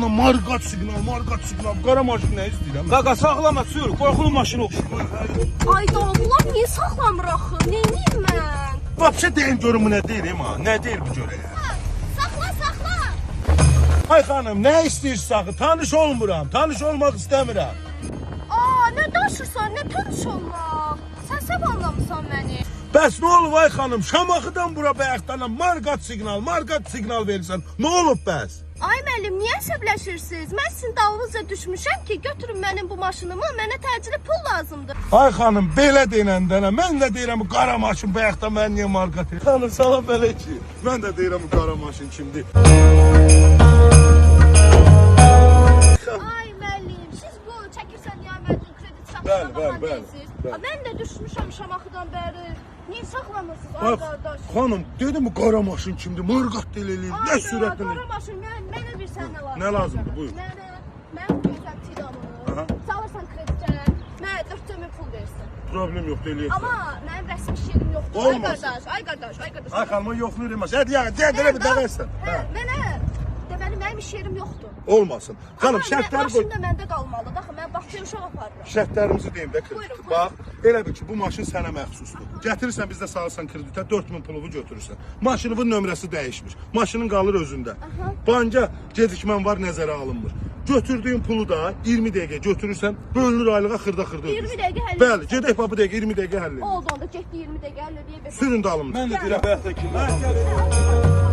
bayaqdan marqat siqnal. Qara maşın nə istəyirəm? Qaqa saxlama, sür. Qorxulu maşın oxşur. Ay da bunlar niyə saxlamır axı? Neyniyim mən? Vapşa deyin görüm bu nə deyir ha? Nə deyir bu görə? Saxla. Ay xanım, nə istəyirsən axı? Tanış olmuram, tanış olmaq istəmirəm. Nə danışırsan, nə tanış olmaq? Sən səbanlamısan məni. Bəs nə olub ay xanım? Şamaxıdan bura bayaqdan marqat siqnal verirsən. Nə olub bəs? Ay müəllim, niyə əsəbləşirsiniz? Mən sizin dalınızca düşmüşəm ki, götürün mənim bu maşınımı, mənə təcili pul lazımdır. Ay xanım, belə deyəndə mən də deyirəm bu qara maşın bayaqdan mən niyə marqat edir? Xanım, salam belə ki. Mən də deyirəm bu qara maşın kimdir? Ay müəllim, siz bu çəkirsən ya məcbur kredi satışdan Bəli. Mən də düşmüşəm Şamaxıdan bəri. Niyə saxlamırsınız ay qardaş? Xanım, dedim bu qara maşın kimdir? Marqat eləyir. Nə sürətlə? Qara maşın, mənə bir sənə lazım. Nə lazımdır? Buyur. Mən gözəm tidamı. Çalırsan kreditə, mənə 400 pul versin. Problem yoxdur, eləyək. Amma mənim rəsmi iş yerim yoxdur. Olmasın. Ay qardaş. Ay xanıma yoxluq eləməz. Hadi ya, gəl bir dəqiqəsən. Mənə deməli mənim iş yerim yoxdur. Olmasın. Xanım, şərtləri qoy. Maşın da məndə qalmalıdır. Axı mən Bakıya uşaq aparıram. Şərtlərimizi deyim də kredit. Buyurun. Bax, elə bil ki, bu maşın sənə məxsusdur. Gətirirsən bizdə salırsan kreditə 4000 puluvu götürürsən. Maşının nömrəsi dəyişmiş. Maşının qalır özündə. Banka gecikmən var, nəzərə alınmır. Götürdüyün pulu da 20 dəqiqə götürürsən, bölünür aylığa xırda 20 dəqiqə həll. Bəli, gedək bu dəqiqə 20 dəqiqə həll edir. Oldu, getdi 20 dəqiqə həll edib. Sürün dalımda. Mən də deyirəm bayaqda ki.